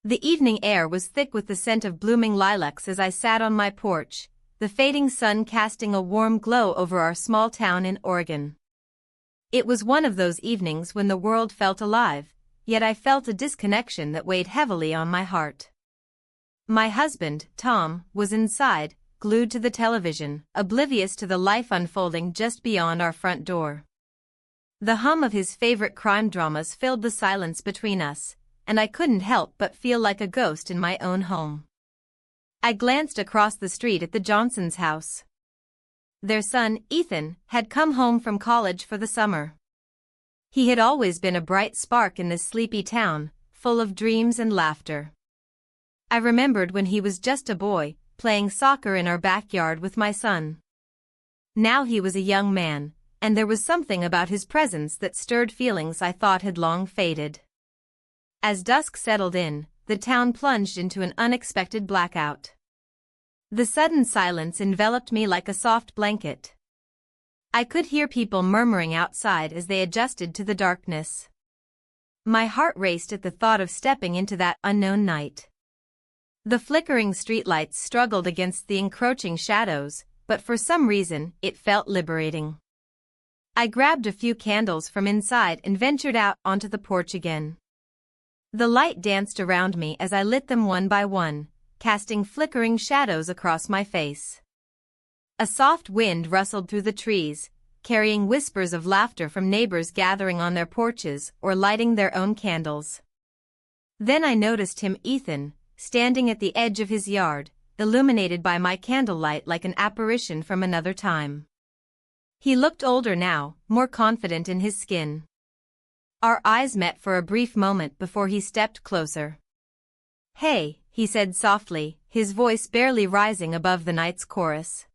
The evening air was thick with the scent of blooming lilacs as I sat on my porch, the fading sun casting a warm glow over our small town in Oregon. It was one of those evenings when the world felt alive, yet I felt a disconnection that weighed heavily on my heart. My husband, Tom, was inside, glued to the television, oblivious to the life unfolding just beyond our front door. The hum of his favorite crime dramas filled the silence between us, and I couldn't help but feel like a ghost in my own home. I glanced across the street at the Johnsons' house. Their son, Ethan, had come home from college for the summer. He had always been a bright spark in this sleepy town, full of dreams and laughter. I remembered when he was just a boy, playing soccer in our backyard with my son. Now he was a young man, and there was something about his presence that stirred feelings I thought had long faded. As dusk settled in, the town plunged into an unexpected blackout. The sudden silence enveloped me like a soft blanket. I could hear people murmuring outside as they adjusted to the darkness. My heart raced at the thought of stepping into that unknown night. The flickering streetlights struggled against the encroaching shadows, but for some reason, it felt liberating. I grabbed a few candles from inside and ventured out onto the porch again. The light danced around me as I lit them one by one, casting flickering shadows across my face. A soft wind rustled through the trees, carrying whispers of laughter from neighbors gathering on their porches or lighting their own candles. Then I noticed him, Ethan, standing at the edge of his yard, illuminated by my candlelight like an apparition from another time. He looked older now, more confident in his skin. Our eyes met for a brief moment before he stepped closer. "Hey," he said softly, his voice barely rising above the night's chorus.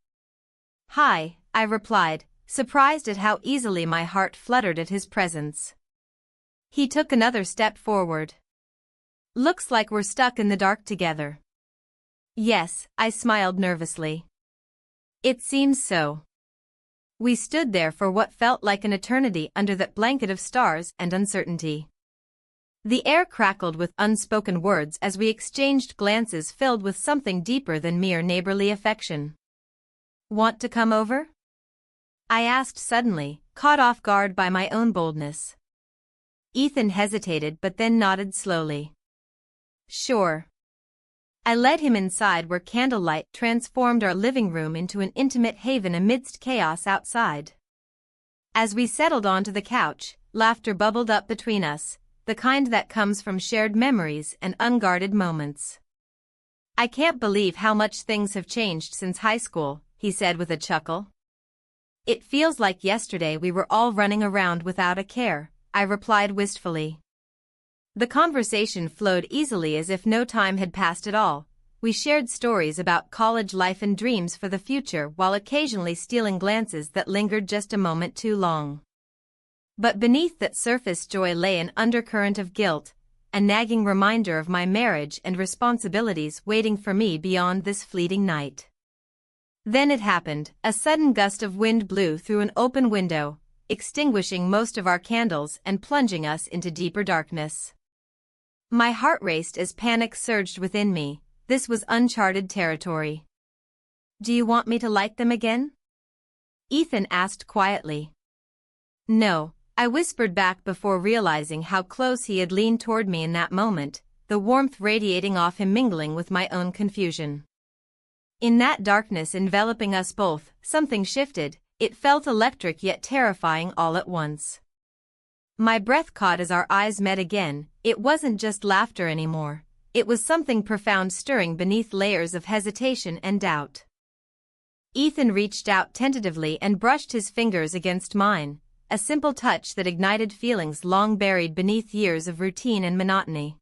"Hi," I replied, surprised at how easily my heart fluttered at his presence. He took another step forward. "Looks like we're stuck in the dark together." "Yes," I smiled nervously. "It seems so." We stood there for what felt like an eternity under that blanket of stars and uncertainty. The air crackled with unspoken words as we exchanged glances filled with something deeper than mere neighborly affection. "Want to come over?" I asked suddenly, caught off guard by my own boldness. Ethan hesitated but then nodded slowly. "Sure." I led him inside where candlelight transformed our living room into an intimate haven amidst chaos outside. As we settled onto the couch, laughter bubbled up between us, the kind that comes from shared memories and unguarded moments. "I can't believe how much things have changed since high school," he said with a chuckle. "It feels like yesterday we were all running around without a care," I replied wistfully. The conversation flowed easily as if no time had passed at all. We shared stories about college life and dreams for the future while occasionally stealing glances that lingered just a moment too long. But beneath that surface joy lay an undercurrent of guilt, a nagging reminder of my marriage and responsibilities waiting for me beyond this fleeting night. Then it happened. A sudden gust of wind blew through an open window, extinguishing most of our candles and plunging us into deeper darkness. My heart raced as panic surged within me. This was uncharted territory. "Do you want me to light them again?" Ethan asked quietly. "No," I whispered back before realizing how close he had leaned toward me in that moment, the warmth radiating off him mingling with my own confusion. In that darkness enveloping us both, something shifted. It felt electric yet terrifying all at once. My breath caught as our eyes met again. It wasn't just laughter anymore. It was something profound stirring beneath layers of hesitation and doubt. Ethan reached out tentatively and brushed his fingers against mine, a simple touch that ignited feelings long buried beneath years of routine and monotony.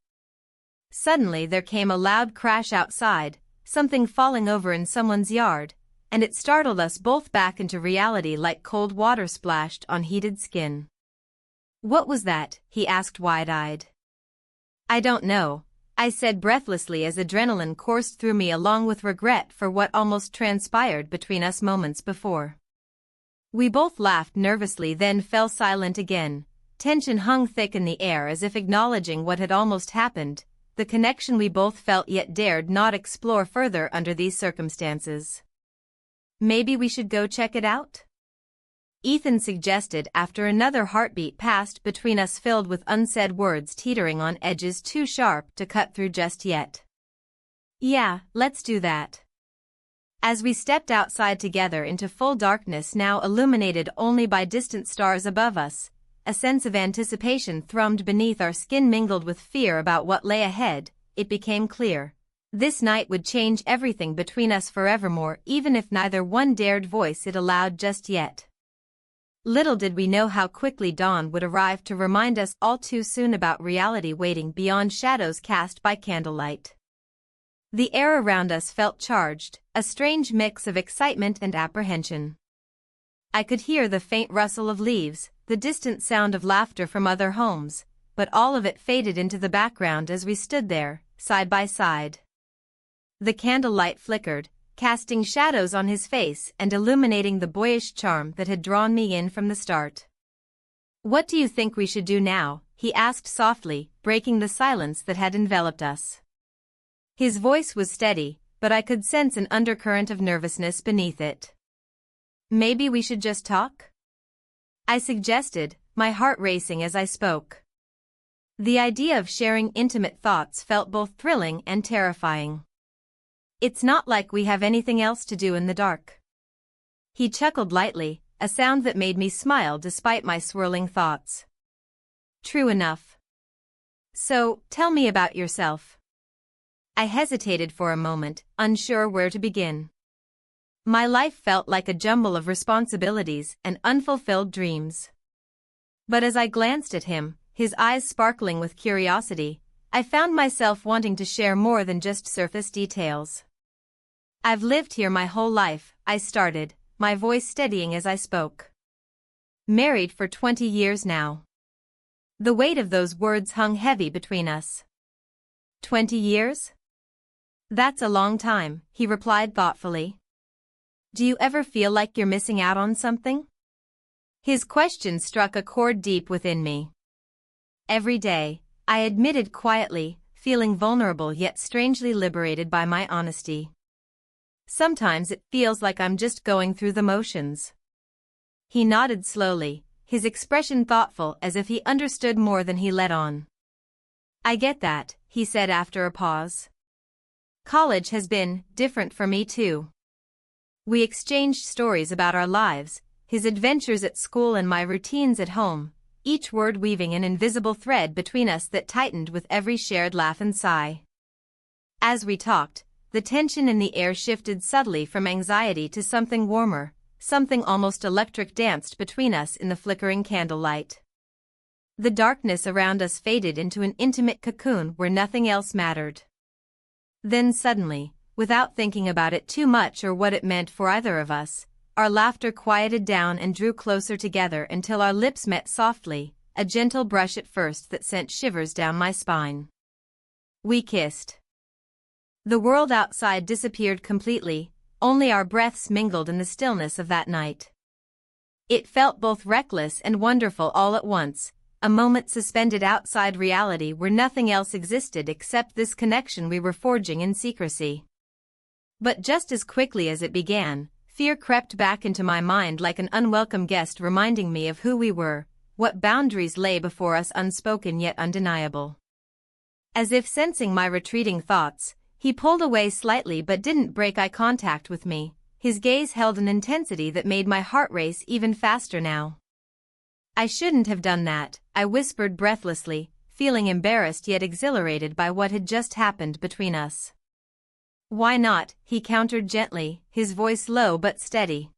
Suddenly there came a loud crash outside, something falling over in someone's yard, and it startled us both back into reality like cold water splashed on heated skin. "What was that?" he asked wide-eyed. "I don't know," I said breathlessly as adrenaline coursed through me along with regret for what almost transpired between us moments before. We both laughed nervously then fell silent again. Tension hung thick in the air as if acknowledging what had almost happened, the connection we both felt yet dared not explore further under these circumstances. Maybe we should go check it out? Ethan suggested after another heartbeat passed between us filled with unsaid words teetering on edges too sharp to cut through just yet. Yeah, let's do that. As we stepped outside together into full darkness now illuminated only by distant stars above us, a sense of anticipation thrummed beneath our skin mingled with fear about what lay ahead. It became clear. This night would change everything between us forevermore even if neither one dared voice it aloud just yet. Little did we know how quickly dawn would arrive to remind us all too soon about reality waiting beyond shadows cast by candlelight. The air around us felt charged, a strange mix of excitement and apprehension. I could hear the faint rustle of leaves, the distant sound of laughter from other homes, but all of it faded into the background as we stood there, side by side. The candlelight flickered, casting shadows on his face and illuminating the boyish charm that had drawn me in from the start. "What do you think we should do now?" he asked softly, breaking the silence that had enveloped us. His voice was steady, but I could sense an undercurrent of nervousness beneath it. "Maybe we should just talk?" I suggested, my heart racing as I spoke. The idea of sharing intimate thoughts felt both thrilling and terrifying. "It's not like we have anything else to do in the dark." He chuckled lightly, a sound that made me smile despite my swirling thoughts. "True enough. So, tell me about yourself." I hesitated for a moment, unsure where to begin. My life felt like a jumble of responsibilities and unfulfilled dreams. But as I glanced at him, his eyes sparkling with curiosity, I found myself wanting to share more than just surface details. "I've lived here my whole life," I started, my voice steadying as I spoke. "Married for 20 years now." The weight of those words hung heavy between us. 20 years? That's a long time, he replied thoughtfully. "Do you ever feel like you're missing out on something?" His question struck a chord deep within me. "Every day," I admitted quietly, feeling vulnerable yet strangely liberated by my honesty. "Sometimes it feels like I'm just going through the motions." He nodded slowly, his expression thoughtful as if he understood more than he let on. "I get that," he said after a pause. "College has been different for me too." We exchanged stories about our lives, his adventures at school and my routines at home, each word weaving an invisible thread between us that tightened with every shared laugh and sigh. As we talked, the tension in the air shifted subtly from anxiety to something warmer, something almost electric danced between us in the flickering candlelight. The darkness around us faded into an intimate cocoon where nothing else mattered. Then suddenly, without thinking about it too much or what it meant for either of us, our laughter quieted down and drew closer together until our lips met softly, a gentle brush at first that sent shivers down my spine. We kissed. The world outside disappeared completely, only our breaths mingled in the stillness of that night. It felt both reckless and wonderful all at once, a moment suspended outside reality where nothing else existed except this connection we were forging in secrecy. But just as quickly as it began, fear crept back into my mind like an unwelcome guest reminding me of who we were, what boundaries lay before us unspoken yet undeniable. As if sensing my retreating thoughts, he pulled away slightly but didn't break eye contact with me. His gaze held an intensity that made my heart race even faster now. "I shouldn't have done that," I whispered breathlessly, feeling embarrassed yet exhilarated by what had just happened between us. "Why not?" he countered gently, his voice low but steady.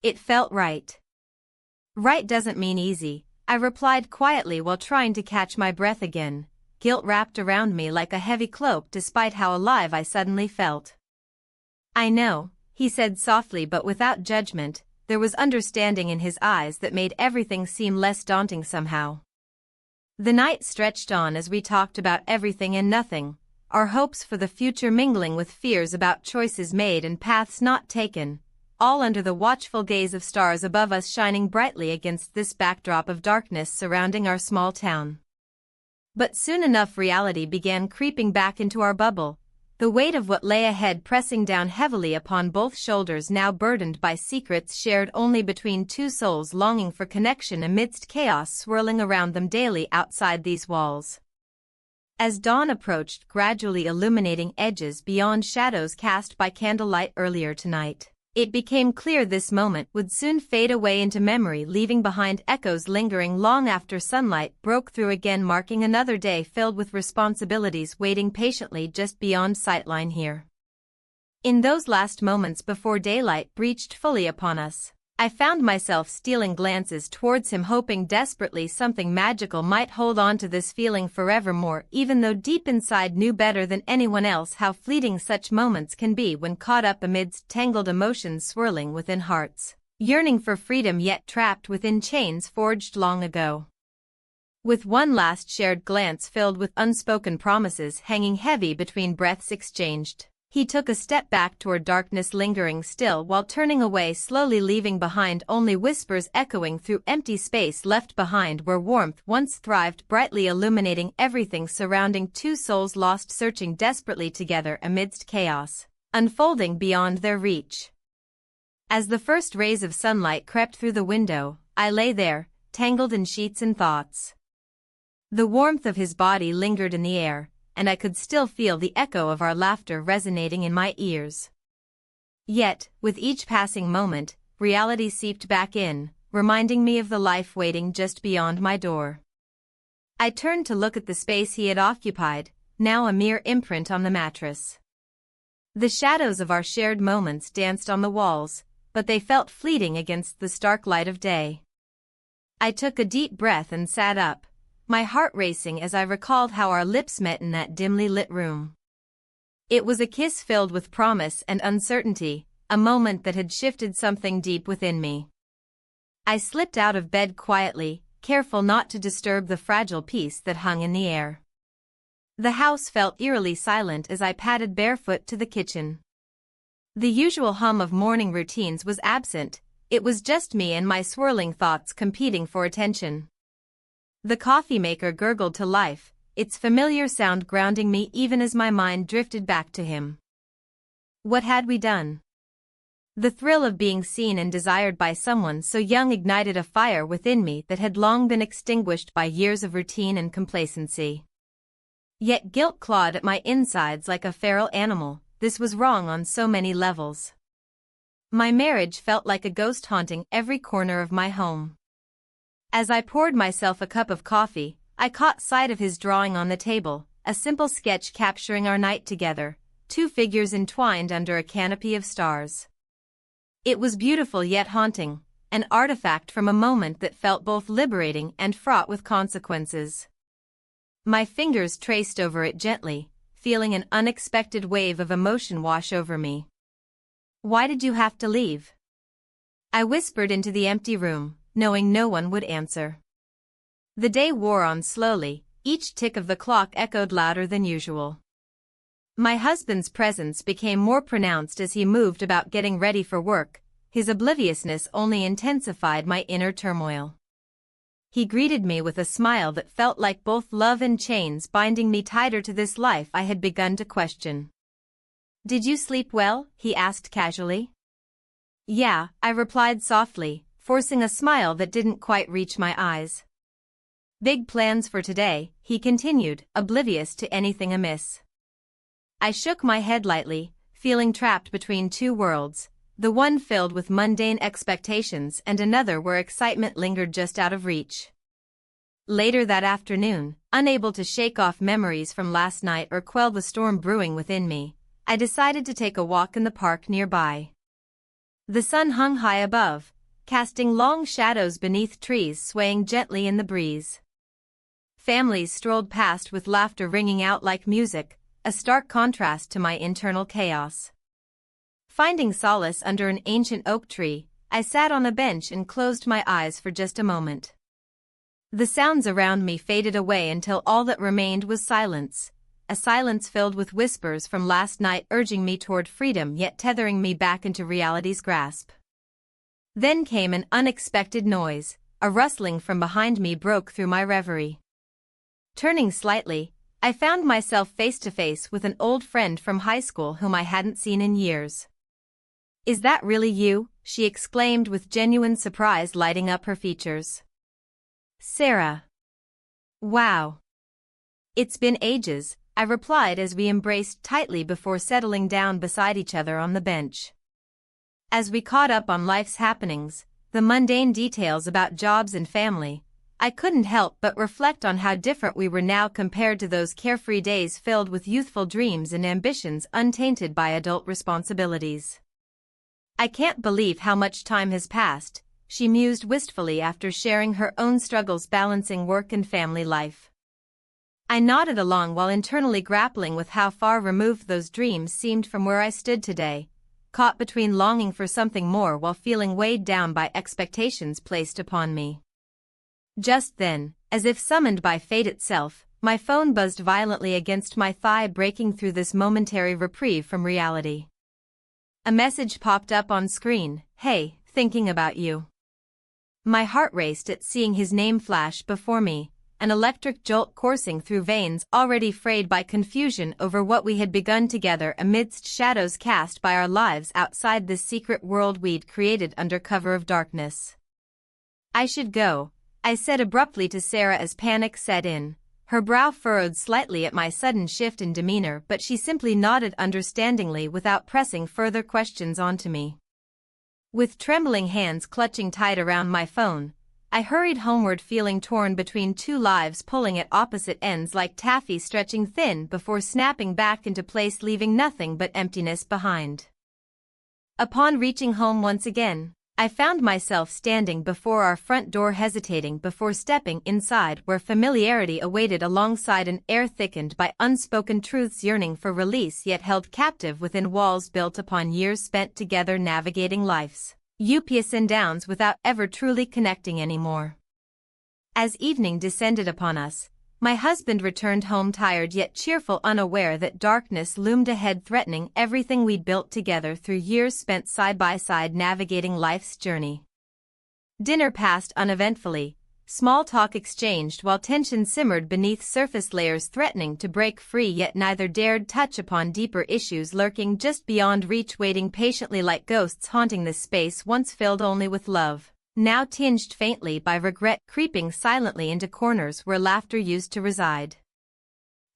"It felt right." "Right doesn't mean easy," I replied quietly while trying to catch my breath again, guilt wrapped around me like a heavy cloak despite how alive I suddenly felt. "I know," he said softly but without judgment. There was understanding in his eyes that made everything seem less daunting somehow. The night stretched on as we talked about everything and nothing, our hopes for the future mingling with fears about choices made and paths not taken, all under the watchful gaze of stars above us shining brightly against this backdrop of darkness surrounding our small town. But soon enough reality began creeping back into our bubble, the weight of what lay ahead pressing down heavily upon both shoulders, now burdened by secrets shared only between two souls longing for connection amidst chaos swirling around them daily outside these walls. As dawn approached, gradually illuminating edges beyond shadows cast by candlelight earlier tonight, it became clear this moment would soon fade away into memory, leaving behind echoes lingering long after sunlight broke through again, marking another day filled with responsibilities waiting patiently just beyond sightline here. In those last moments before daylight breached fully upon us, I found myself stealing glances towards him, hoping desperately something magical might hold on to this feeling forevermore, even though deep inside knew better than anyone else how fleeting such moments can be when caught up amidst tangled emotions swirling within hearts, yearning for freedom yet trapped within chains forged long ago. With one last shared glance filled with unspoken promises hanging heavy between breaths exchanged, he took a step back toward darkness lingering still, while turning away slowly, leaving behind only whispers echoing through empty space left behind where warmth once thrived, brightly illuminating everything surrounding two souls lost, searching desperately together amidst chaos, unfolding beyond their reach. As the first rays of sunlight crept through the window, I lay there, tangled in sheets and thoughts. The warmth of his body lingered in the air, and I could still feel the echo of our laughter resonating in my ears. Yet, with each passing moment, reality seeped back in, reminding me of the life waiting just beyond my door. I turned to look at the space he had occupied, now a mere imprint on the mattress. The shadows of our shared moments danced on the walls, but they felt fleeting against the stark light of day. I took a deep breath and sat up, my heart racing as I recalled how our lips met in that dimly lit room. It was a kiss filled with promise and uncertainty, a moment that had shifted something deep within me. I slipped out of bed quietly, careful not to disturb the fragile peace that hung in the air. The house felt eerily silent as I padded barefoot to the kitchen. The usual hum of morning routines was absent, it was just me and my swirling thoughts competing for attention. The coffee maker gurgled to life, its familiar sound grounding me even as my mind drifted back to him. What had we done? The thrill of being seen and desired by someone so young ignited a fire within me that had long been extinguished by years of routine and complacency. Yet guilt clawed at my insides like a feral animal. This was wrong on so many levels. My marriage felt like a ghost haunting every corner of my home. As I poured myself a cup of coffee, I caught sight of his drawing on the table, a simple sketch capturing our night together, two figures entwined under a canopy of stars. It was beautiful yet haunting, an artifact from a moment that felt both liberating and fraught with consequences. My fingers traced over it gently, feeling an unexpected wave of emotion wash over me. "Why did you have to leave?" I whispered into the empty room, knowing no one would answer. The day wore on slowly, each tick of the clock echoed louder than usual. My husband's presence became more pronounced as he moved about getting ready for work, his obliviousness only intensified my inner turmoil. He greeted me with a smile that felt like both love and chains binding me tighter to this life I had begun to question. "Did you sleep well?" he asked casually. "Yeah," I replied softly, forcing a smile that didn't quite reach my eyes. "Big plans for today," he continued, oblivious to anything amiss. I shook my head lightly, feeling trapped between two worlds, the one filled with mundane expectations and another where excitement lingered just out of reach. Later that afternoon, unable to shake off memories from last night or quell the storm brewing within me, I decided to take a walk in the park nearby. The sun hung high above, casting long shadows beneath trees swaying gently in the breeze. Families strolled past with laughter ringing out like music, a stark contrast to my internal chaos. Finding solace under an ancient oak tree, I sat on a bench and closed my eyes for just a moment. The sounds around me faded away until all that remained was silence, a silence filled with whispers from last night urging me toward freedom yet tethering me back into reality's grasp. Then came an unexpected noise, a rustling from behind me broke through my reverie. Turning slightly, I found myself face to face with an old friend from high school whom I hadn't seen in years. "Is that really you?" she exclaimed with genuine surprise lighting up her features. "Sarah. Wow. It's been ages," I replied as we embraced tightly before settling down beside each other on the bench. As we caught up on life's happenings, the mundane details about jobs and family, I couldn't help but reflect on how different we were now compared to those carefree days filled with youthful dreams and ambitions untainted by adult responsibilities. "I can't believe how much time has passed," she mused wistfully after sharing her own struggles balancing work and family life. I nodded along while internally grappling with how far removed those dreams seemed from where I stood today, caught between longing for something more while feeling weighed down by expectations placed upon me. Just then, as if summoned by fate itself, my phone buzzed violently against my thigh, breaking through this momentary reprieve from reality. A message popped up on screen. "Hey, thinking about you." My heart raced at seeing his name flash before me, an electric jolt coursing through veins already frayed by confusion over what we had begun together amidst shadows cast by our lives outside this secret world we'd created under cover of darkness. "I should go," I said abruptly to Sarah as panic set in. Her brow furrowed slightly at my sudden shift in demeanor, but she simply nodded understandingly without pressing further questions onto me. With trembling hands clutching tight around my phone, I hurried homeward, feeling torn between two lives pulling at opposite ends like taffy stretching thin before snapping back into place, leaving nothing but emptiness behind. Upon reaching home once again, I found myself standing before our front door, hesitating before stepping inside, where familiarity awaited alongside an air thickened by unspoken truths, yearning for release yet held captive within walls built upon years spent together navigating life's ups and downs without ever truly connecting anymore. As evening descended upon us, my husband returned home tired yet cheerful, unaware that darkness loomed ahead, threatening everything we'd built together through years spent side by side navigating life's journey. Dinner passed uneventfully, small talk exchanged while tension simmered beneath surface layers threatening to break free, yet neither dared touch upon deeper issues lurking just beyond reach, waiting patiently like ghosts haunting this space once filled only with love, now tinged faintly by regret, creeping silently into corners where laughter used to reside.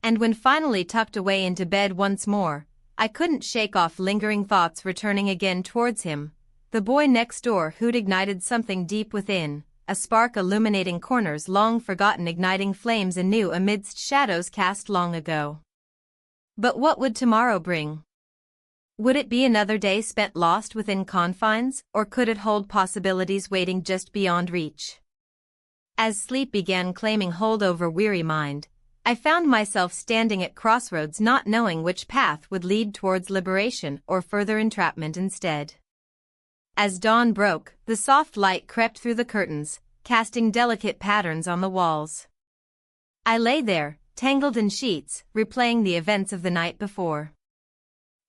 And when finally tucked away into bed once more, I couldn't shake off lingering thoughts returning again towards him, the boy next door who'd ignited something deep within, a spark illuminating corners long forgotten, igniting flames anew amidst shadows cast long ago. But what would tomorrow bring? Would it be another day spent lost within confines, or could it hold possibilities waiting just beyond reach? As sleep began claiming hold over weary mind, I found myself standing at crossroads, not knowing which path would lead towards liberation or further entrapment instead. As dawn broke, the soft light crept through the curtains, casting delicate patterns on the walls. I lay there, tangled in sheets, replaying the events of the night before.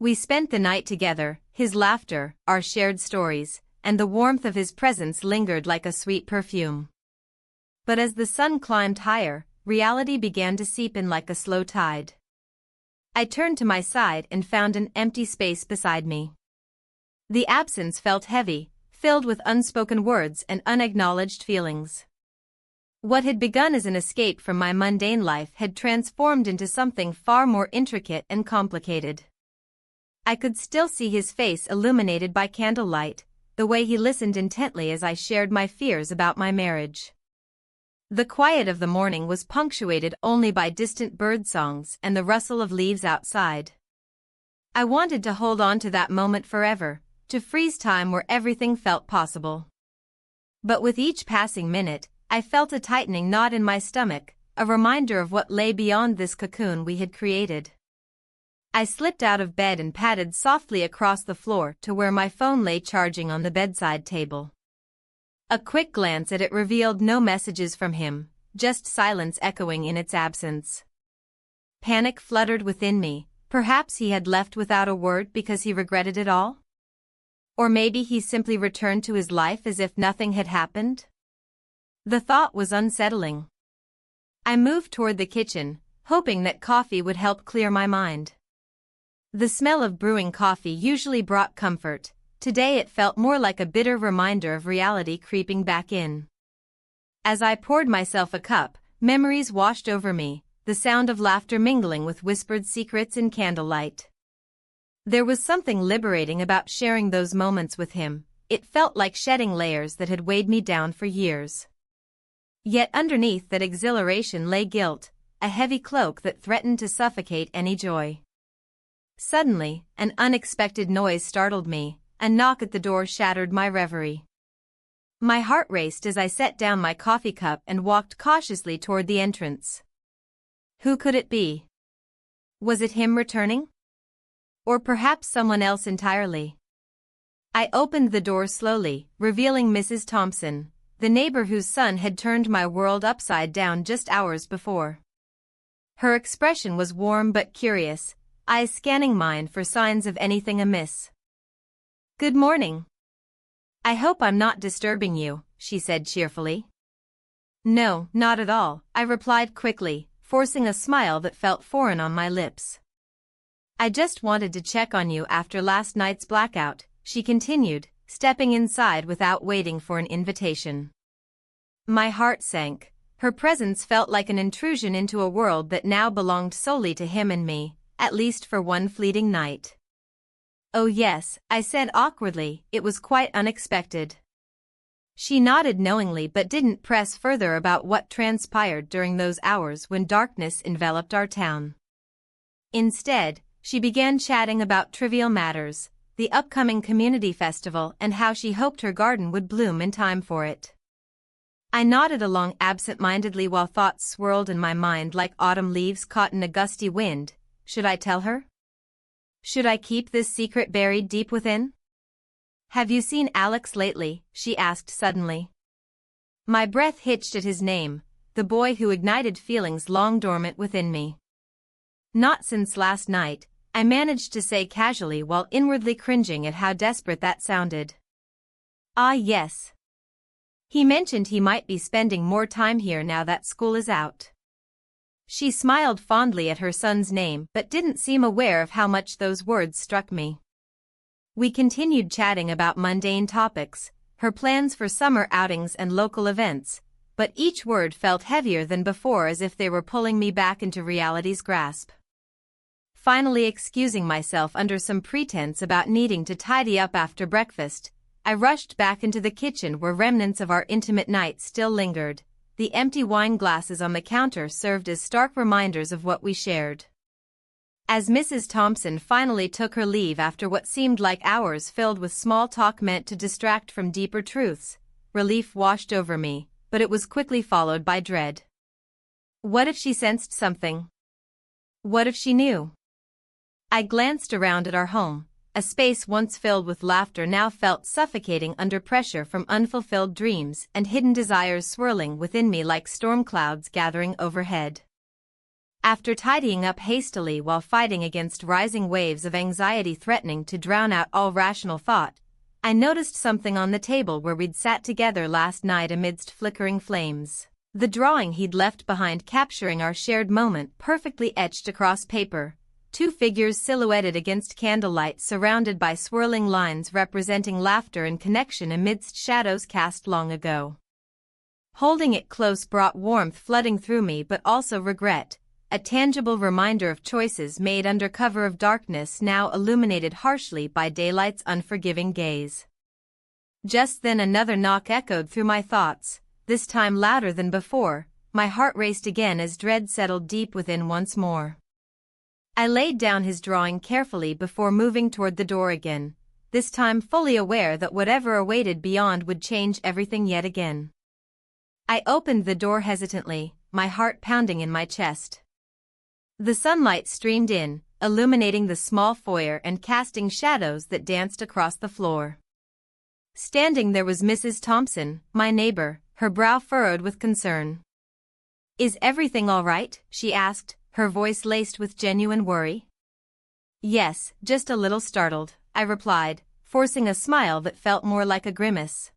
We spent the night together, his laughter, our shared stories, and the warmth of his presence lingered like a sweet perfume. But as the sun climbed higher, reality began to seep in like a slow tide. I turned to my side and found an empty space beside me. The absence felt heavy, filled with unspoken words and unacknowledged feelings. What had begun as an escape from my mundane life had transformed into something far more intricate and complicated. I could still see his face illuminated by candlelight, the way he listened intently as I shared my fears about my marriage. The quiet of the morning was punctuated only by distant bird songs and the rustle of leaves outside. I wanted to hold on to that moment forever, to freeze time where everything felt possible. But with each passing minute, I felt a tightening knot in my stomach, a reminder of what lay beyond this cocoon we had created. I slipped out of bed and padded softly across the floor to where my phone lay charging on the bedside table. A quick glance at it revealed no messages from him, just silence echoing in its absence. Panic fluttered within me. Perhaps he had left without a word because he regretted it all? Or maybe he simply returned to his life as if nothing had happened? The thought was unsettling. I moved toward the kitchen, hoping that coffee would help clear my mind. The smell of brewing coffee usually brought comfort. Today it felt more like a bitter reminder of reality creeping back in. As I poured myself a cup, memories washed over me, the sound of laughter mingling with whispered secrets in candlelight. There was something liberating about sharing those moments with him. It felt like shedding layers that had weighed me down for years. Yet underneath that exhilaration lay guilt, a heavy cloak that threatened to suffocate any joy. Suddenly, an unexpected noise startled me. A knock at the door shattered my reverie. My heart raced as I set down my coffee cup and walked cautiously toward the entrance. Who could it be? Was it him returning? Or perhaps someone else entirely? I opened the door slowly, revealing Mrs. Thompson, the neighbor whose son had turned my world upside down just hours before. Her expression was warm but curious, eyes scanning mine for signs of anything amiss. "Good morning. I hope I'm not disturbing you," she said cheerfully. "No, not at all," I replied quickly, forcing a smile that felt foreign on my lips. "I just wanted to check on you after last night's blackout," she continued, stepping inside without waiting for an invitation. My heart sank. Her presence felt like an intrusion into a world that now belonged solely to him and me, at least for one fleeting night. "Oh yes," I said awkwardly, "it was quite unexpected." She nodded knowingly but didn't press further about what transpired during those hours when darkness enveloped our town. Instead, she began chatting about trivial matters, the upcoming community festival and how she hoped her garden would bloom in time for it. I nodded along absent-mindedly while thoughts swirled in my mind like autumn leaves caught in a gusty wind. Should I tell her? Should I keep this secret buried deep within? "Have you seen Alex lately?" she asked suddenly. My breath hitched at his name, the boy who ignited feelings long dormant within me. "Not since last night," I managed to say casually while inwardly cringing at how desperate that sounded. "Ah yes. He mentioned he might be spending more time here now that school is out." She smiled fondly at her son's name but didn't seem aware of how much those words struck me. We continued chatting about mundane topics, her plans for summer outings and local events, but each word felt heavier than before as if they were pulling me back into reality's grasp. Finally excusing myself under some pretense about needing to tidy up after breakfast, I rushed back into the kitchen where remnants of our intimate night still lingered. The empty wine glasses on the counter served as stark reminders of what we shared. As Mrs. Thompson finally took her leave after what seemed like hours filled with small talk meant to distract from deeper truths, relief washed over me, but it was quickly followed by dread. What if she sensed something? What if she knew? I glanced around at our home. A space once filled with laughter now felt suffocating under pressure from unfulfilled dreams and hidden desires swirling within me like storm clouds gathering overhead. After tidying up hastily while fighting against rising waves of anxiety threatening to drown out all rational thought, I noticed something on the table where we'd sat together last night amidst flickering flames. The drawing he'd left behind capturing our shared moment perfectly etched across paper. Two figures silhouetted against candlelight surrounded by swirling lines representing laughter and connection amidst shadows cast long ago. Holding it close brought warmth flooding through me but also regret, a tangible reminder of choices made under cover of darkness now illuminated harshly by daylight's unforgiving gaze. Just then another knock echoed through my thoughts, this time louder than before. My heart raced again as dread settled deep within once more. I laid down his drawing carefully before moving toward the door again, this time fully aware that whatever awaited beyond would change everything yet again. I opened the door hesitantly, my heart pounding in my chest. The sunlight streamed in, illuminating the small foyer and casting shadows that danced across the floor. Standing there was Mrs. Thompson, my neighbor, her brow furrowed with concern. "Is everything all right?" she asked, her voice laced with genuine worry. "Yes, just a little startled," I replied, forcing a smile that felt more like a grimace.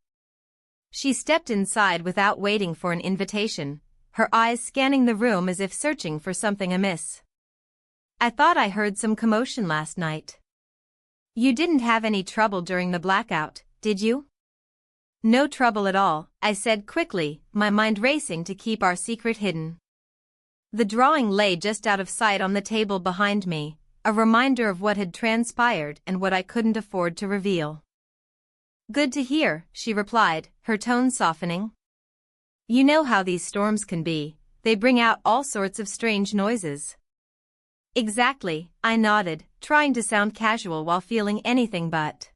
She stepped inside without waiting for an invitation, her eyes scanning the room as if searching for something amiss. "I thought I heard some commotion last night." "You didn't have any trouble during the blackout, did you?" "No trouble at all," I said quickly, my mind racing to keep our secret hidden. The drawing lay just out of sight on the table behind me, a reminder of what had transpired and what I couldn't afford to reveal. "Good to hear," she replied, her tone softening. "You know how these storms can be, they bring out all sorts of strange noises." "Exactly," I nodded, trying to sound casual while feeling anything but.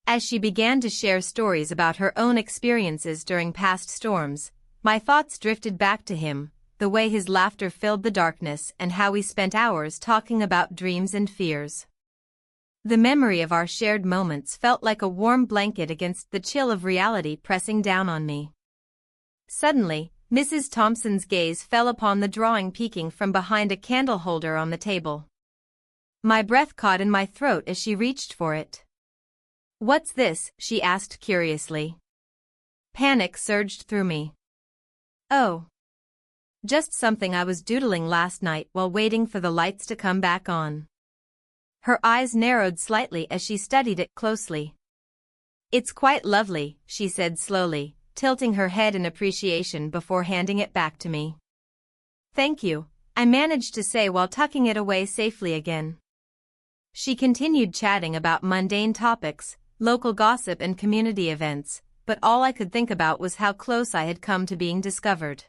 As she began to share stories about her own experiences during past storms, my thoughts drifted back to him, the way his laughter filled the darkness and how we spent hours talking about dreams and fears. The memory of our shared moments felt like a warm blanket against the chill of reality pressing down on me. Suddenly, Mrs. Thompson's gaze fell upon the drawing peeking from behind a candle holder on the table. My breath caught in my throat as she reached for it. "What's this?" she asked curiously. Panic surged through me. "Oh. Just something I was doodling last night while waiting for the lights to come back on." Her eyes narrowed slightly as she studied it closely. "It's quite lovely," she said slowly, tilting her head in appreciation before handing it back to me. "Thank you," I managed to say while tucking it away safely again. She continued chatting about mundane topics, local gossip and community events, but all I could think about was how close I had come to being discovered.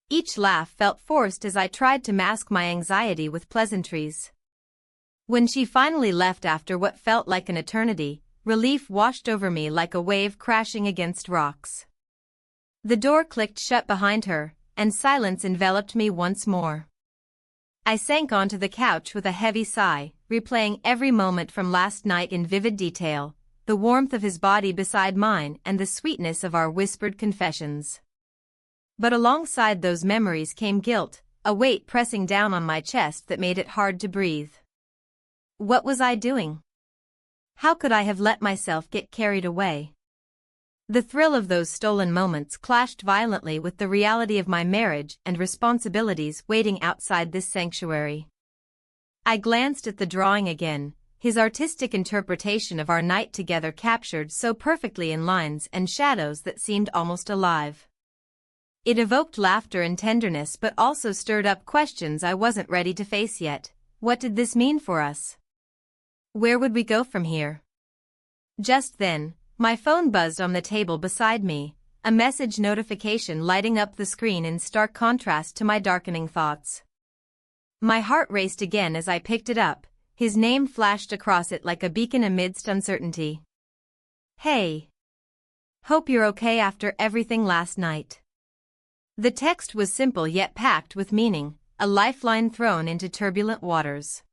Each laugh felt forced as I tried to mask my anxiety with pleasantries. When she finally left after what felt like an eternity, relief washed over me like a wave crashing against rocks. The door clicked shut behind her, and silence enveloped me once more. I sank onto the couch with a heavy sigh, replaying every moment from last night in vivid detail, the warmth of his body beside mine and the sweetness of our whispered confessions. But alongside those memories came guilt, a weight pressing down on my chest that made it hard to breathe. What was I doing? How could I have let myself get carried away? The thrill of those stolen moments clashed violently with the reality of my marriage and responsibilities waiting outside this sanctuary. I glanced at the drawing again, his artistic interpretation of our night together captured so perfectly in lines and shadows that seemed almost alive. It evoked laughter and tenderness but also stirred up questions I wasn't ready to face yet. What did this mean for us? Where would we go from here? Just then, my phone buzzed on the table beside me, a message notification lighting up the screen in stark contrast to my darkening thoughts. My heart raced again as I picked it up, his name flashed across it like a beacon amidst uncertainty. "Hey. Hope you're okay after everything last night." The text was simple yet packed with meaning, a lifeline thrown into turbulent waters.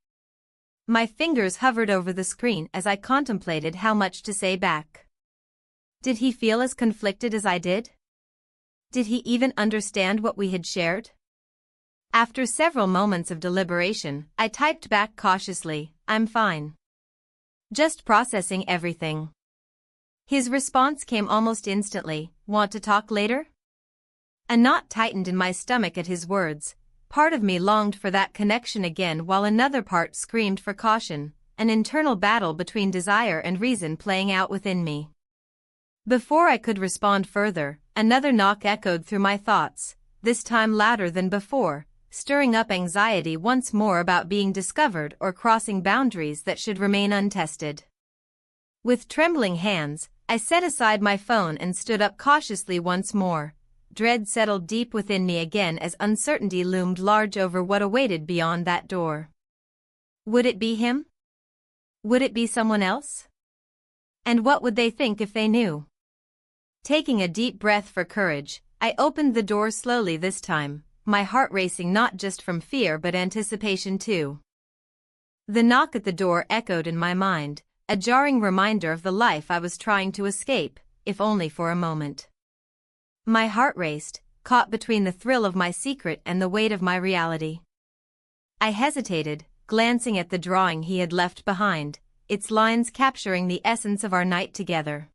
My fingers hovered over the screen as I contemplated how much to say back. Did he feel as conflicted as I did? Did he even understand what we had shared? After several moments of deliberation, I typed back cautiously, "I'm fine. Just processing everything." His response came almost instantly, "Want to talk later?" A knot tightened in my stomach at his words. Part of me longed for that connection again while another part screamed for caution, an internal battle between desire and reason playing out within me. Before I could respond further, another knock echoed through my thoughts, this time louder than before, stirring up anxiety once more about being discovered or crossing boundaries that should remain untested. With trembling hands, I set aside my phone and stood up cautiously once more. Dread settled deep within me again as uncertainty loomed large over what awaited beyond that door. Would it be him? Would it be someone else? And what would they think if they knew? Taking a deep breath for courage, I opened the door slowly this time, my heart racing not just from fear but anticipation too. The knock at the door echoed in my mind, a jarring reminder of the life I was trying to escape, if only for a moment. My heart raced, caught between the thrill of my secret and the weight of my reality. I hesitated, glancing at the drawing he had left behind, its lines capturing the essence of our night together.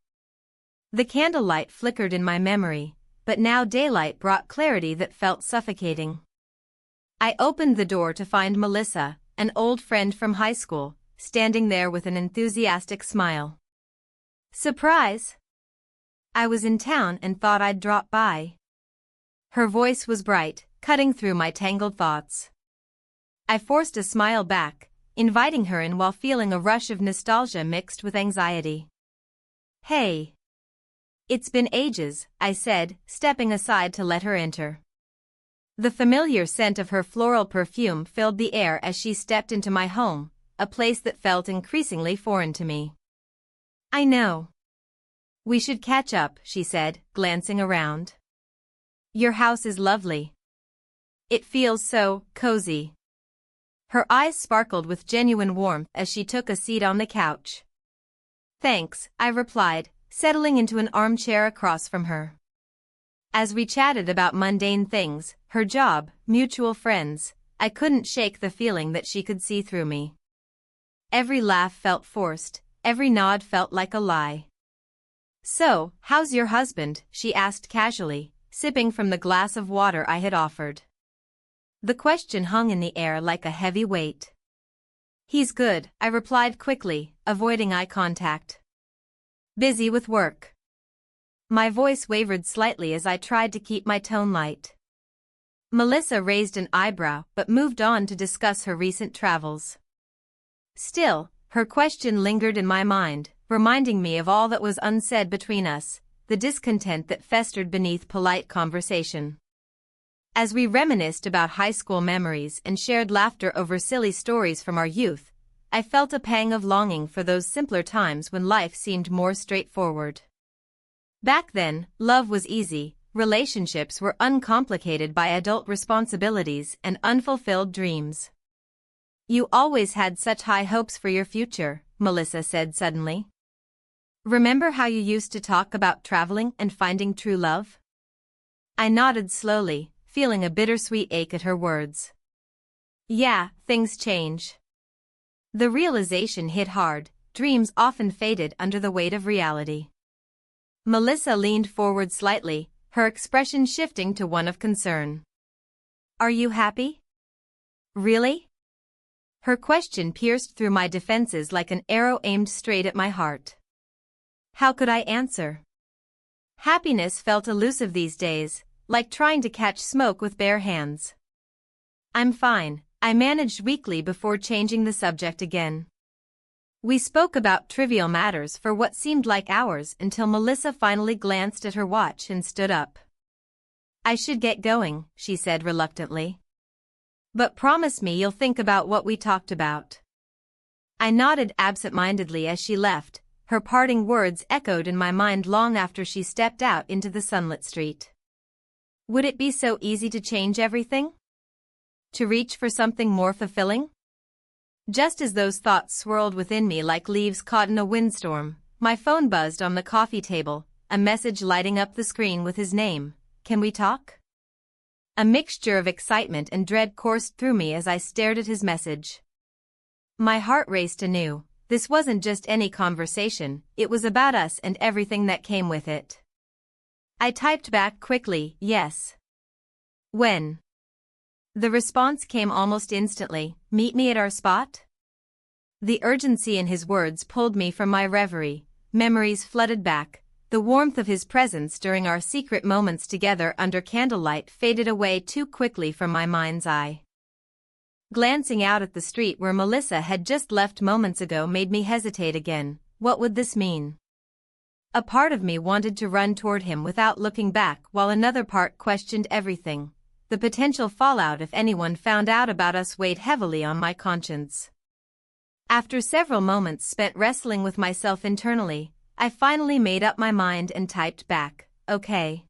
The candlelight flickered in my memory, but now daylight brought clarity that felt suffocating. I opened the door to find Melissa, an old friend from high school, standing there with an enthusiastic smile. "Surprise! I was in town and thought I'd drop by." Her voice was bright, cutting through my tangled thoughts. I forced a smile back, inviting her in while feeling a rush of nostalgia mixed with anxiety. "Hey. It's been ages," I said, stepping aside to let her enter. The familiar scent of her floral perfume filled the air as she stepped into my home, a place that felt increasingly foreign to me. "I know. We should catch up," she said, glancing around. "Your house is lovely. It feels so cozy." Her eyes sparkled with genuine warmth as she took a seat on the couch. "Thanks," I replied, settling into an armchair across from her. As we chatted about mundane things, her job, mutual friends, I couldn't shake the feeling that she could see through me. Every laugh felt forced, every nod felt like a lie. "So, how's your husband?" she asked casually, sipping from the glass of water I had offered. The question hung in the air like a heavy weight. "He's good," I replied quickly, avoiding eye contact. "Busy with work." My voice wavered slightly as I tried to keep my tone light. Melissa raised an eyebrow but moved on to discuss her recent travels. Still, her question lingered in my mind, reminding me of all that was unsaid between us, the discontent that festered beneath polite conversation. As we reminisced about high school memories and shared laughter over silly stories from our youth, I felt a pang of longing for those simpler times when life seemed more straightforward. Back then, love was easy, relationships were uncomplicated by adult responsibilities and unfulfilled dreams. "You always had such high hopes for your future," Melissa said suddenly. "Remember how you used to talk about traveling and finding true love?" I nodded slowly, feeling a bittersweet ache at her words. "Yeah, things change." The realization hit hard, dreams often faded under the weight of reality. Melissa leaned forward slightly, her expression shifting to one of concern. "Are you happy? Really?" Her question pierced through my defenses like an arrow aimed straight at my heart. How could I answer? Happiness felt elusive these days, like trying to catch smoke with bare hands. "I'm fine," I managed weakly before changing the subject again. We spoke about trivial matters for what seemed like hours until Melissa finally glanced at her watch and stood up. "I should get going," she said reluctantly. "But promise me you'll think about what we talked about." I nodded absent-mindedly as she left, her parting words echoed in my mind long after she stepped out into the sunlit street. Would it be so easy to change everything? To reach for something more fulfilling? Just as those thoughts swirled within me like leaves caught in a windstorm, my phone buzzed on the coffee table, a message lighting up the screen with his name. "Can we talk?" A mixture of excitement and dread coursed through me as I stared at his message. My heart raced anew. This wasn't just any conversation, it was about us and everything that came with it. I typed back quickly, "Yes." "When?" The response came almost instantly, "Meet me at our spot?" The urgency in his words pulled me from my reverie, memories flooded back, the warmth of his presence during our secret moments together under candlelight faded away too quickly from my mind's eye. Glancing out at the street where Melissa had just left moments ago made me hesitate again. What would this mean? A part of me wanted to run toward him without looking back while another part questioned everything. The potential fallout if anyone found out about us weighed heavily on my conscience. After several moments spent wrestling with myself internally, I finally made up my mind and typed back, "Okay."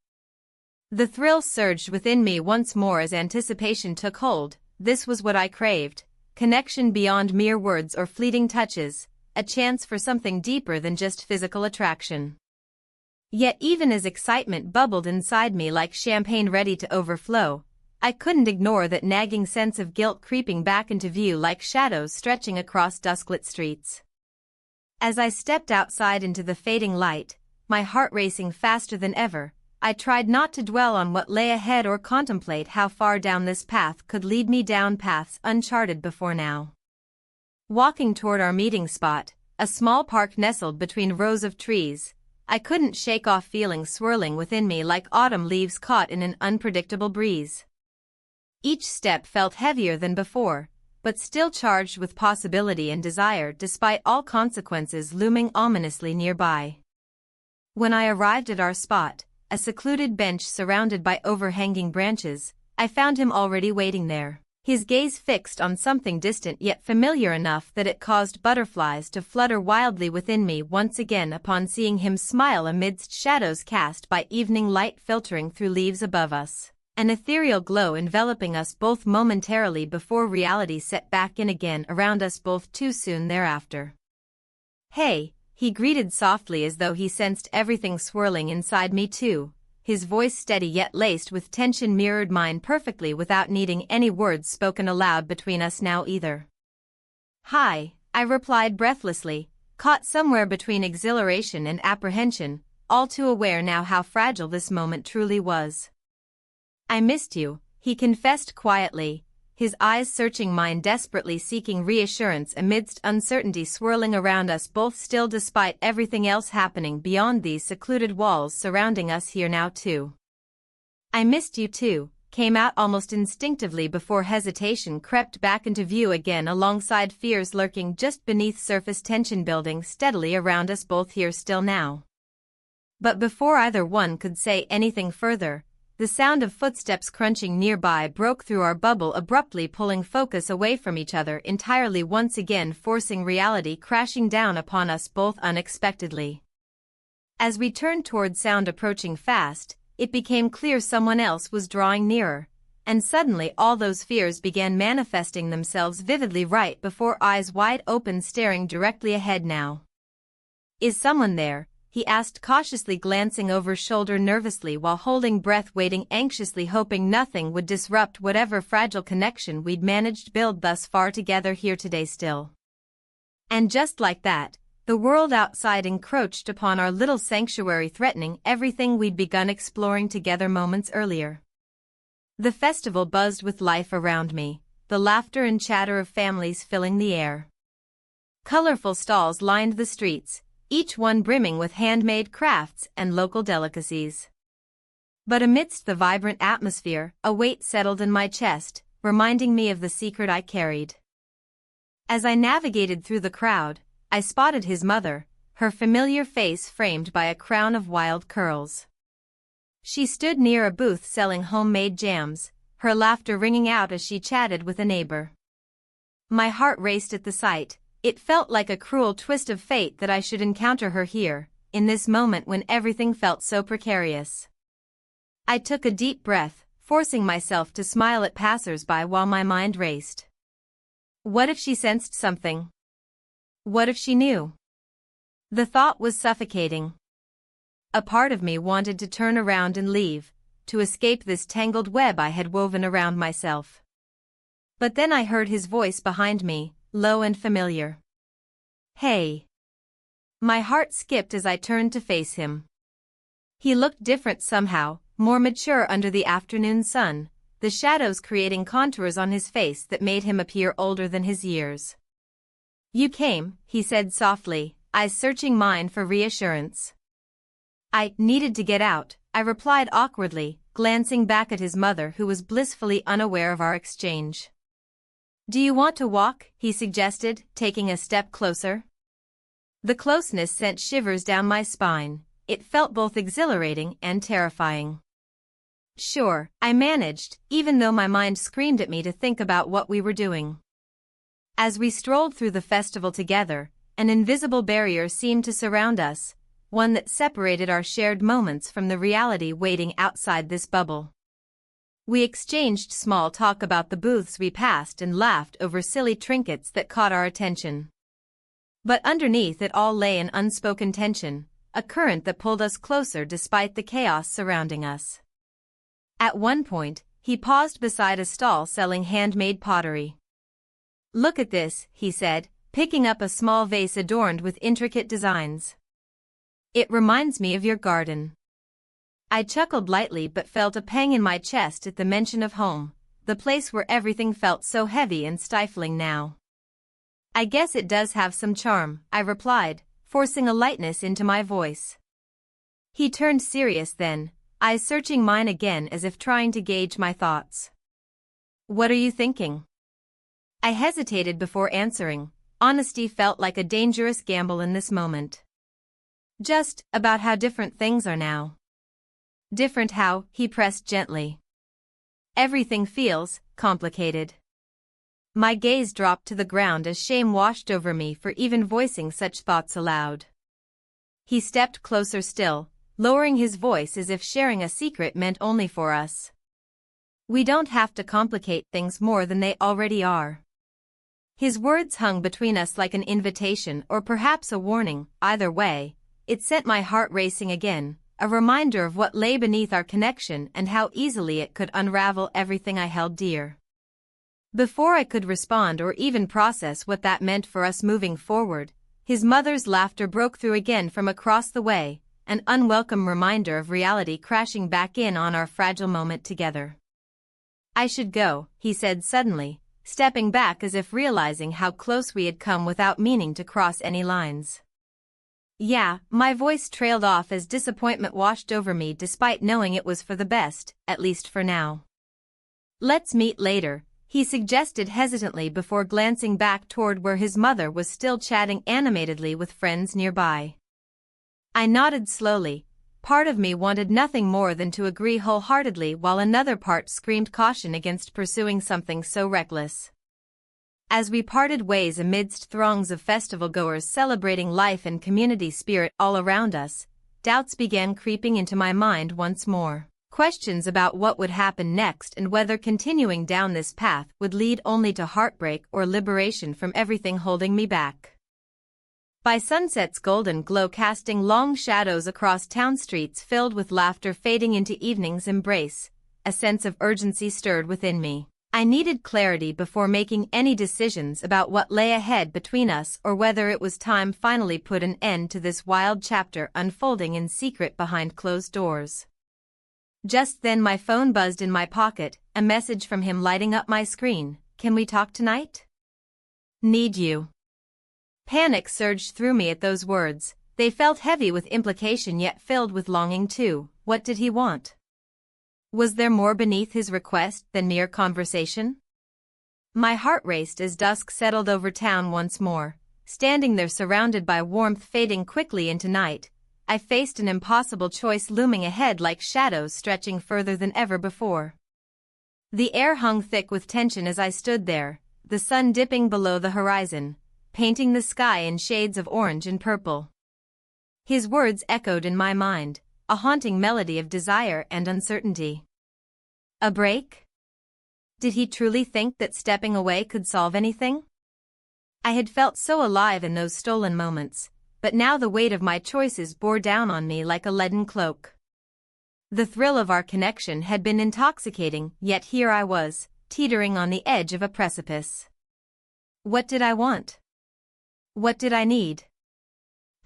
The thrill surged within me once more as anticipation took hold. This was what I craved, connection beyond mere words or fleeting touches, a chance for something deeper than just physical attraction. Yet even as excitement bubbled inside me like champagne ready to overflow, I couldn't ignore that nagging sense of guilt creeping back into view like shadows stretching across dusklit streets. As I stepped outside into the fading light, my heart racing faster than ever, I tried not to dwell on what lay ahead or contemplate how far down this path could lead me down paths uncharted before now. Walking toward our meeting spot, a small park nestled between rows of trees, I couldn't shake off feelings swirling within me like autumn leaves caught in an unpredictable breeze. Each step felt heavier than before, but still charged with possibility and desire despite all consequences looming ominously nearby. When I arrived at our spot, a secluded bench surrounded by overhanging branches, I found him already waiting there, his gaze fixed on something distant yet familiar enough that it caused butterflies to flutter wildly within me once again upon seeing him smile amidst shadows cast by evening light filtering through leaves above us, an ethereal glow enveloping us both momentarily before reality set back in again around us both too soon thereafter. "Hey," he greeted softly as though he sensed everything swirling inside me too, his voice steady yet laced with tension mirrored mine perfectly without needing any words spoken aloud between us now either. "Hi," I replied breathlessly, caught somewhere between exhilaration and apprehension, all too aware now how fragile this moment truly was. "I missed you," he confessed quietly, his eyes searching mine desperately seeking reassurance amidst uncertainty swirling around us both still despite everything else happening beyond these secluded walls surrounding us here now too. "I missed you too," came out almost instinctively before hesitation crept back into view again alongside fears lurking just beneath surface tension building steadily around us both here still now. But before either one could say anything further, the sound of footsteps crunching nearby broke through our bubble abruptly pulling focus away from each other entirely once again forcing reality crashing down upon us both unexpectedly. As we turned toward sound approaching fast, it became clear someone else was drawing nearer, and suddenly all those fears began manifesting themselves vividly right before eyes wide open staring directly ahead now. "Is someone there?" he asked cautiously glancing over shoulder nervously while holding breath waiting anxiously hoping nothing would disrupt whatever fragile connection we'd managed build thus far together here today still. And just like that, the world outside encroached upon our little sanctuary threatening everything we'd begun exploring together moments earlier. The festival buzzed with life around me, the laughter and chatter of families filling the air. Colorful stalls lined the streets, each one brimming with handmade crafts and local delicacies. But amidst the vibrant atmosphere, a weight settled in my chest, reminding me of the secret I carried. As I navigated through the crowd, I spotted his mother, her familiar face framed by a crown of wild curls. She stood near a booth selling homemade jams, her laughter ringing out as she chatted with a neighbor. My heart raced at the sight. It felt like a cruel twist of fate that I should encounter her here, in this moment when everything felt so precarious. I took a deep breath, forcing myself to smile at passers-by while my mind raced. What if she sensed something? What if she knew? The thought was suffocating. A part of me wanted to turn around and leave, to escape this tangled web I had woven around myself. But then I heard his voice behind me, low and familiar. "Hey." My heart skipped as I turned to face him. He looked different somehow, more mature under the afternoon sun, the shadows creating contours on his face that made him appear older than his years. "You came," he said softly, eyes searching mine for reassurance. "I needed to get out," I replied awkwardly, glancing back at his mother who was blissfully unaware of our exchange. "Do you want to walk?" he suggested, taking a step closer. The closeness sent shivers down my spine, it felt both exhilarating and terrifying. "Sure," I managed, even though my mind screamed at me to think about what we were doing. As we strolled through the festival together, an invisible barrier seemed to surround us, one that separated our shared moments from the reality waiting outside this bubble. We exchanged small talk about the booths we passed and laughed over silly trinkets that caught our attention. But underneath it all lay an unspoken tension, a current that pulled us closer despite the chaos surrounding us. At one point, he paused beside a stall selling handmade pottery. "Look at this," he said, picking up a small vase adorned with intricate designs. "It reminds me of your garden." I chuckled lightly but felt a pang in my chest at the mention of home, the place where everything felt so heavy and stifling now. I guess it does have some charm, I replied, forcing a lightness into my voice. He turned serious then, eyes searching mine again as if trying to gauge my thoughts. What are you thinking? I hesitated before answering. Honesty felt like a dangerous gamble in this moment. Just about how different things are now. Different how, he pressed gently. Everything feels complicated. My gaze dropped to the ground as shame washed over me for even voicing such thoughts aloud. He stepped closer still, lowering his voice as if sharing a secret meant only for us. We don't have to complicate things more than they already are. His words hung between us like an invitation or perhaps a warning. Either way, it sent my heart racing again, a reminder of what lay beneath our connection and how easily it could unravel everything I held dear. Before I could respond or even process what that meant for us moving forward, his mother's laughter broke through again from across the way, an unwelcome reminder of reality crashing back in on our fragile moment together. I should go, he said suddenly, stepping back as if realizing how close we had come without meaning to cross any lines. Yeah, my voice trailed off as disappointment washed over me despite knowing it was for the best, at least for now. Let's meet later, he suggested hesitantly before glancing back toward where his mother was still chatting animatedly with friends nearby. I nodded slowly. Part of me wanted nothing more than to agree wholeheartedly while another part screamed caution against pursuing something so reckless. As we parted ways amidst throngs of festival-goers celebrating life and community spirit all around us, doubts began creeping into my mind once more. Questions about what would happen next and whether continuing down this path would lead only to heartbreak or liberation from everything holding me back. By sunset's golden glow casting long shadows across town streets filled with laughter fading into evening's embrace, a sense of urgency stirred within me. I needed clarity before making any decisions about what lay ahead between us or whether it was time finally put an end to this wild chapter unfolding in secret behind closed doors. Just then my phone buzzed in my pocket, a message from him lighting up my screen. Can we talk tonight? Need you. Panic surged through me at those words. They felt heavy with implication yet filled with longing too. What did he want? Was there more beneath his request than mere conversation? My heart raced as dusk settled over town once more. Standing there surrounded by warmth fading quickly into night, I faced an impossible choice looming ahead like shadows stretching further than ever before. The air hung thick with tension as I stood there, the sun dipping below the horizon, painting the sky in shades of orange and purple. His words echoed in my mind, a haunting melody of desire and uncertainty. A break? Did he truly think that stepping away could solve anything? I had felt so alive in those stolen moments, but now the weight of my choices bore down on me like a leaden cloak. The thrill of our connection had been intoxicating, yet here I was, teetering on the edge of a precipice. What did I want? What did I need?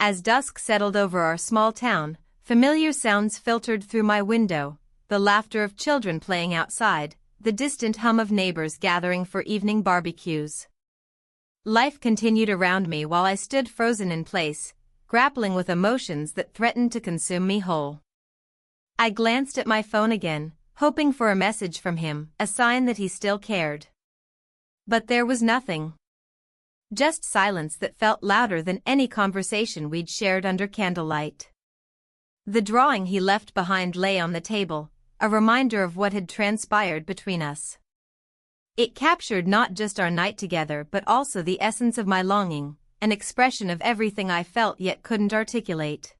As dusk settled over our small town, familiar sounds filtered through my window, the laughter of children playing outside, the distant hum of neighbors gathering for evening barbecues. Life continued around me while I stood frozen in place, grappling with emotions that threatened to consume me whole. I glanced at my phone again, hoping for a message from him, a sign that he still cared. But there was nothing. Just silence that felt louder than any conversation we'd shared under candlelight. The drawing he left behind lay on the table, a reminder of what had transpired between us. It captured not just our night together but also the essence of my longing, an expression of everything I felt yet couldn't articulate.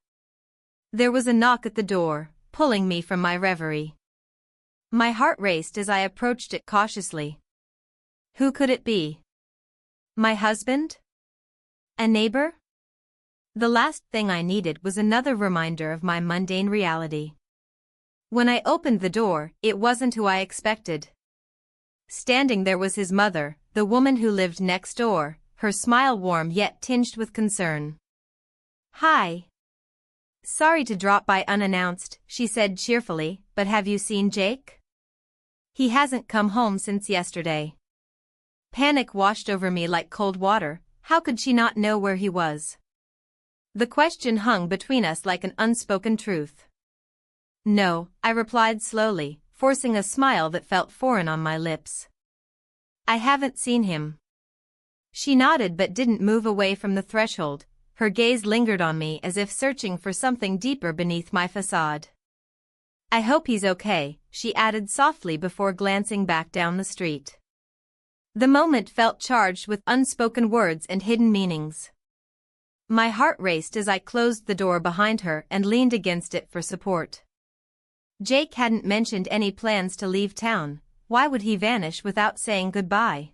There was a knock at the door, pulling me from my reverie. My heart raced as I approached it cautiously. Who could it be? My husband? A neighbor? The last thing I needed was another reminder of my mundane reality. When I opened the door, it wasn't who I expected. Standing there was his mother, the woman who lived next door, her smile warm yet tinged with concern. "Hi," Sorry to drop by unannounced, she said cheerfully, but have you seen Jake? He hasn't come home since yesterday. Panic washed over me like cold water. How could she not know where he was? The question hung between us like an unspoken truth. No, I replied slowly, forcing a smile that felt foreign on my lips. I haven't seen him. She nodded but didn't move away from the threshold. Her gaze lingered on me as if searching for something deeper beneath my facade. I hope he's okay, she added softly before glancing back down the street. The moment felt charged with unspoken words and hidden meanings. My heart raced as I closed the door behind her and leaned against it for support. Jake hadn't mentioned any plans to leave town. Why would he vanish without saying goodbye?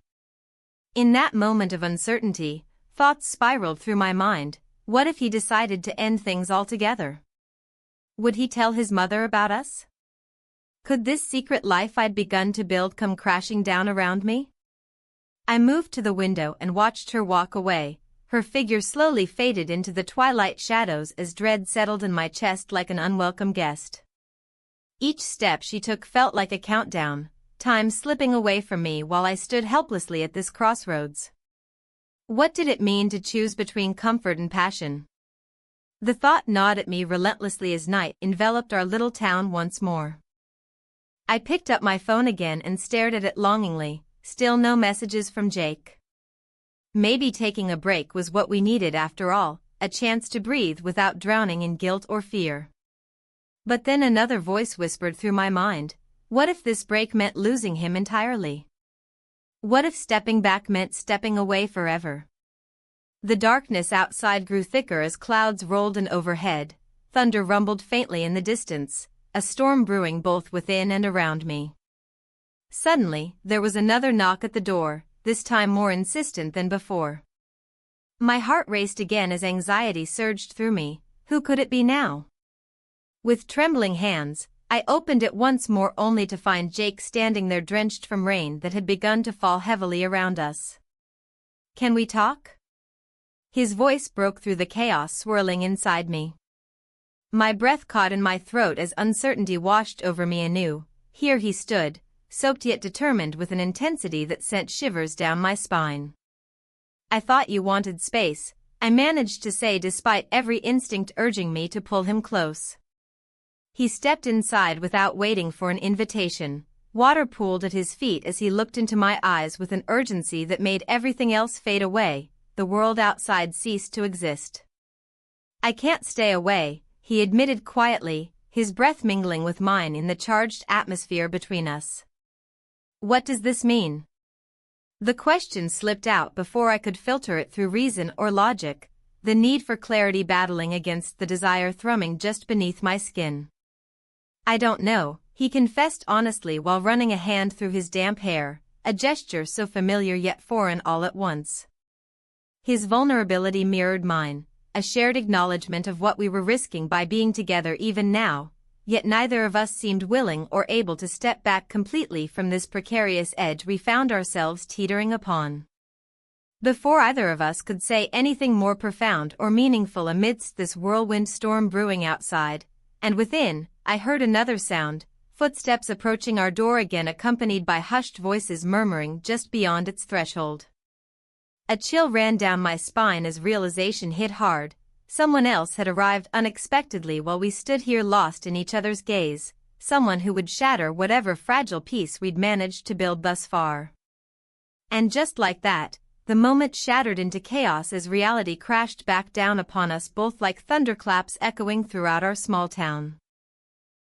In that moment of uncertainty, thoughts spiraled through my mind. What if he decided to end things altogether? Would he tell his mother about us? Could this secret life I'd begun to build come crashing down around me? I moved to the window and watched her walk away. Her figure slowly faded into the twilight shadows as dread settled in my chest like an unwelcome guest. Each step she took felt like a countdown, time slipping away from me while I stood helplessly at this crossroads. What did it mean to choose between comfort and passion? The thought gnawed at me relentlessly as night enveloped our little town once more. I picked up my phone again and stared at it longingly. Still no messages from Jake. Maybe taking a break was what we needed after all, a chance to breathe without drowning in guilt or fear. But then another voice whispered through my mind. What if this break meant losing him entirely? What if stepping back meant stepping away forever? The darkness outside grew thicker as clouds rolled in overhead. Thunder rumbled faintly in the distance, a storm brewing both within and around me. Suddenly, there was another knock at the door, this time more insistent than before. My heart raced again as anxiety surged through me. Who could it be now? With trembling hands, I opened it once more only to find Jake standing there drenched from rain that had begun to fall heavily around us. Can we talk? His voice broke through the chaos swirling inside me. My breath caught in my throat as uncertainty washed over me anew. Here he stood, soaked yet determined with an intensity that sent shivers down my spine. I thought you wanted space, I managed to say despite every instinct urging me to pull him close. He stepped inside without waiting for an invitation. Water pooled at his feet as he looked into my eyes with an urgency that made everything else fade away. The world outside ceased to exist. I can't stay away, he admitted quietly, his breath mingling with mine in the charged atmosphere between us. What does this mean? The question slipped out before I could filter it through reason or logic, the need for clarity battling against the desire thrumming just beneath my skin. I don't know, he confessed honestly while running a hand through his damp hair, a gesture so familiar yet foreign all at once. His vulnerability mirrored mine, a shared acknowledgement of what we were risking by being together even now, yet neither of us seemed willing or able to step back completely from this precarious edge we found ourselves teetering upon. Before either of us could say anything more profound or meaningful amidst this whirlwind storm brewing outside, and within, I heard another sound, footsteps approaching our door again accompanied by hushed voices murmuring just beyond its threshold. A chill ran down my spine as realization hit hard. Someone else had arrived unexpectedly while we stood here lost in each other's gaze, someone who would shatter whatever fragile peace we'd managed to build thus far. And just like that, the moment shattered into chaos as reality crashed back down upon us both like thunderclaps echoing throughout our small town.